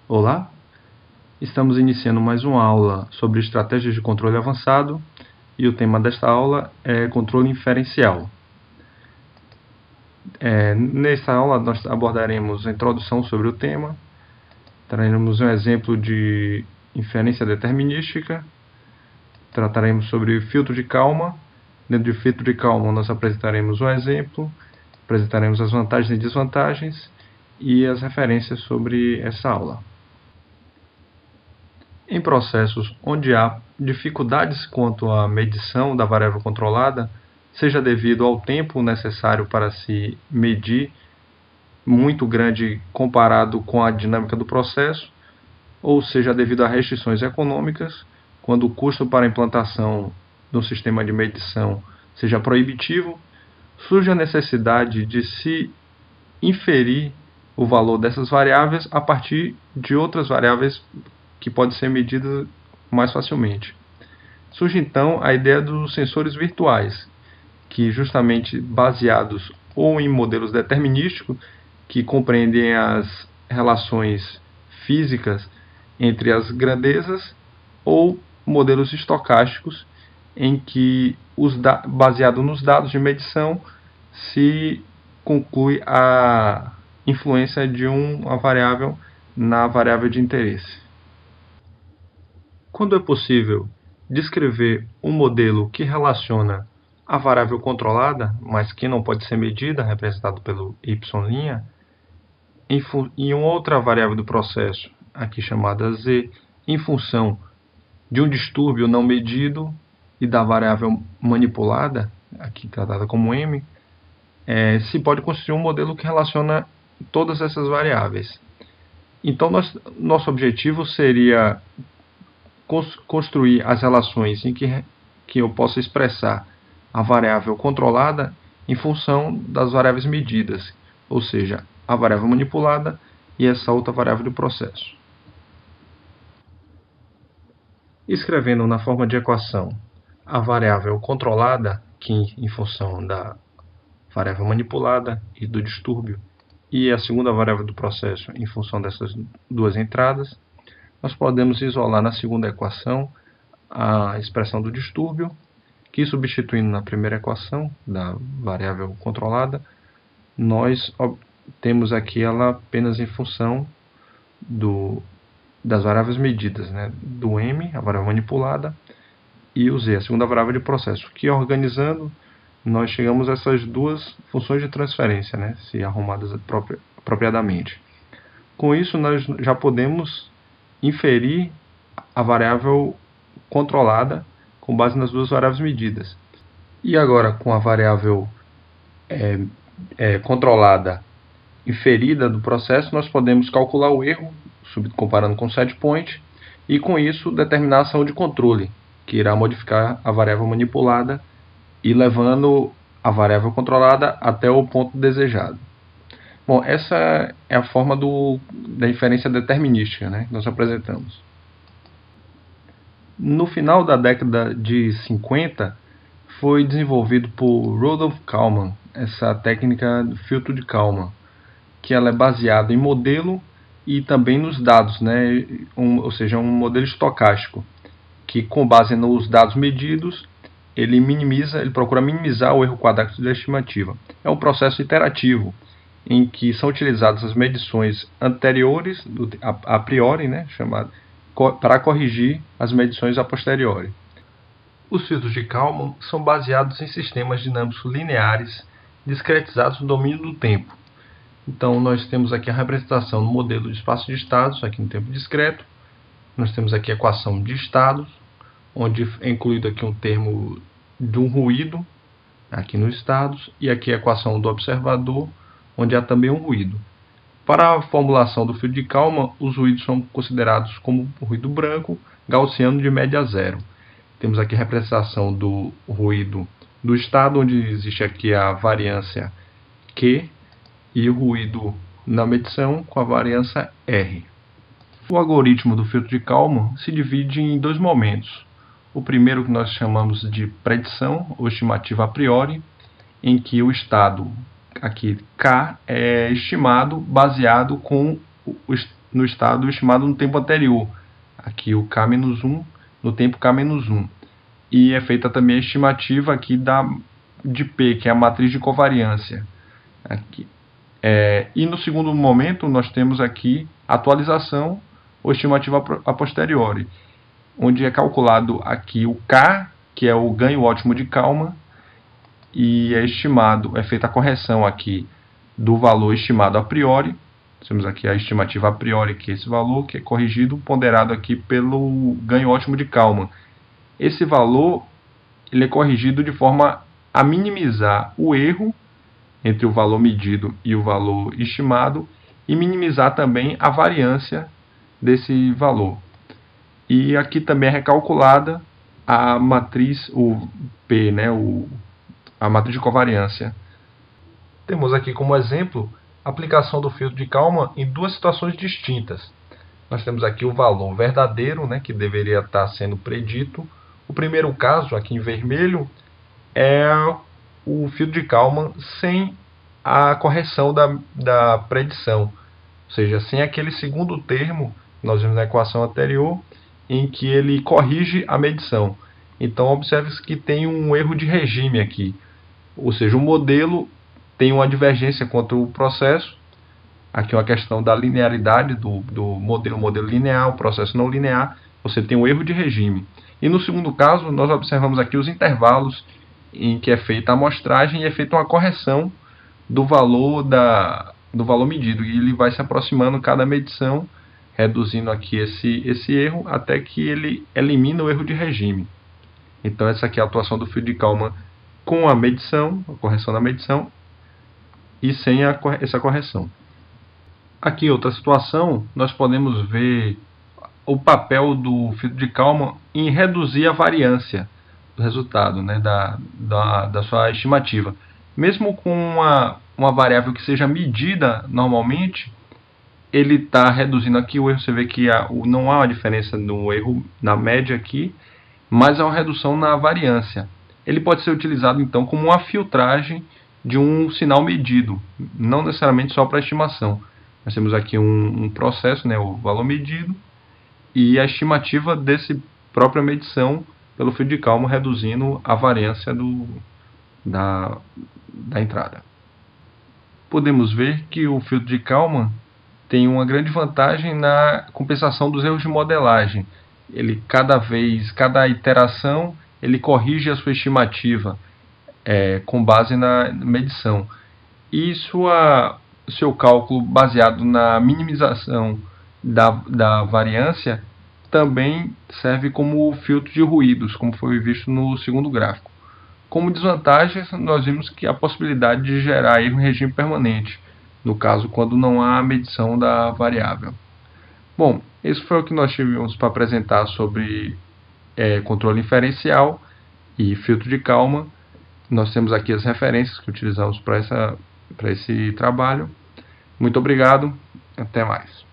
Olá, estamos iniciando mais uma aula sobre estratégias de controle avançado e o tema desta aula é controle inferencial. Nesta aula nós abordaremos a introdução sobre o tema, traremos um exemplo de inferência determinística, trataremos sobre filtro de Kalman. Dentro de filtro de Kalman nós apresentaremos um exemplo, apresentaremos as vantagens e desvantagens e as referências sobre essa aula. Em processos onde há dificuldades quanto à medição da variável controlada, seja devido ao tempo necessário para se medir, muito grande comparado com a dinâmica do processo, ou seja devido a restrições econômicas, quando o custo para a implantação de um sistema de medição seja proibitivo, surge a necessidade de se inferir o valor dessas variáveis a partir de outras variáveis que pode ser medida mais facilmente. Surge então a ideia dos sensores virtuais, que justamente baseados ou em modelos determinísticos, que compreendem as relações físicas entre as grandezas, ou modelos estocásticos, em que, baseado nos dados de medição, se conclui a influência de uma variável na variável de interesse. Quando é possível descrever um modelo que relaciona a variável controlada, mas que não pode ser medida, representado pelo y', e uma outra variável do processo, aqui chamada z, em função de um distúrbio não medido e da variável manipulada, aqui tratada como m, se pode construir um modelo que relaciona todas essas variáveis. Então, nosso objetivo seria construir as relações em que eu possa expressar a variável controlada em função das variáveis medidas, ou seja, a variável manipulada e essa outra variável do processo. Escrevendo na forma de equação a variável controlada, que em função da variável manipulada e do distúrbio, e a segunda variável do processo em função dessas duas entradas, nós podemos isolar na segunda equação a expressão do distúrbio, que substituindo na primeira equação da variável controlada, nós temos aqui ela apenas em função das variáveis medidas, né? Do m, a variável manipulada, e o z, a segunda variável de processo, que organizando, nós chegamos a essas duas funções de transferência, né? Se arrumadas apropriadamente. Com isso, nós já podemos inferir a variável controlada com base nas duas variáveis medidas. E agora, com a variável controlada inferida do processo, nós podemos calcular o erro, comparando com o setpoint, e com isso determinar a ação de controle, que irá modificar a variável manipulada e levando a variável controlada até o ponto desejado. Bom, essa é a forma da inferência determinística, né, que nós apresentamos. No final da década de 50, foi desenvolvido por Rudolf Kalman essa técnica do filtro de Kalman, que ela é baseada em modelo e também nos dados, né, ou seja, um modelo estocástico, que com base nos dados medidos, ele procura minimizar o erro quadrático da estimativa. É um processo iterativo, em que são utilizadas as medições anteriores, a priori, né, para corrigir as medições a posteriori. Os filtros de Kalman são baseados em sistemas dinâmicos lineares discretizados no domínio do tempo. Então, nós temos aqui a representação no modelo de espaço de estados, aqui no tempo discreto. Nós temos aqui a equação de estados, onde é incluído aqui um termo de um ruído, aqui nos estados, e aqui a equação do observador, onde há também um ruído. Para a formulação do filtro de Kalman, os ruídos são considerados como ruído branco, gaussiano de média zero. Temos aqui a representação do ruído do estado, onde existe aqui a variância Q, e o ruído na medição com a variância R. O algoritmo do filtro de Kalman se divide em dois momentos. O primeiro, que nós chamamos de predição ou estimativa a priori, em que o estado aqui K é estimado baseado com no estado estimado no tempo anterior. Aqui o K-1 no tempo K-1. E é feita também a estimativa aqui de P, que é a matriz de covariância. Aqui. E no segundo momento nós temos aqui a atualização ou estimativa a posteriori, onde é calculado aqui o K, que é o ganho ótimo de Kalman, e é feita a correção aqui do valor estimado a priori. Temos aqui a estimativa a priori, que é esse valor, que é corrigido, ponderado aqui pelo ganho ótimo de Kalman. Esse valor ele é corrigido de forma a minimizar o erro entre o valor medido e o valor estimado e minimizar também a variância desse valor. E aqui também é recalculada a matriz, o P, né, a matriz de covariância. Temos aqui como exemplo a aplicação do filtro de Kalman em duas situações distintas. Nós temos aqui o valor verdadeiro, né, que deveria estar sendo predito. O primeiro caso, aqui em vermelho, é o filtro de Kalman sem a correção da predição. Ou seja, sem aquele segundo termo que nós vimos na equação anterior, em que ele corrige a medição. Então, observe que tem um erro de regime aqui. Ou seja, o modelo tem uma divergência contra o processo. Aqui é uma questão da linearidade do modelo linear, o processo não linear. Você tem um erro de regime. E no segundo caso, nós observamos aqui os intervalos em que é feita a amostragem e é feita uma correção do valor medido. E ele vai se aproximando cada medição, reduzindo aqui esse erro, até que ele elimina o erro de regime. Então essa aqui é a atuação do filtro de Kalman com a medição, a correção da medição, e sem essa correção. Aqui, outra situação, nós podemos ver o papel do filtro de Kalman em reduzir a variância do resultado, né, da sua estimativa. Mesmo com uma variável que seja medida normalmente, ele está reduzindo aqui o erro. Você vê que não há uma diferença no erro na média aqui, mas há uma redução na variância. Ele pode ser utilizado então como uma filtragem de um sinal medido, não necessariamente só para estimação. Nós temos aqui um processo, né, o valor medido, e a estimativa desse própria medição pelo filtro de Kalman, reduzindo a variância da entrada. Podemos ver que o filtro de Kalman tem uma grande vantagem na compensação dos erros de modelagem. Cada iteração, ele corrige a sua estimativa com base na medição. E seu cálculo baseado na minimização da variância também serve como filtro de ruídos, como foi visto no segundo gráfico. Como desvantagem, nós vimos que a possibilidade de gerar erro em regime permanente, no caso quando não há medição da variável. Bom, esse foi o que nós tivemos para apresentar sobre controle inferencial e filtro de Kalman. Nós temos aqui as referências que utilizamos para esse trabalho. Muito obrigado, até mais.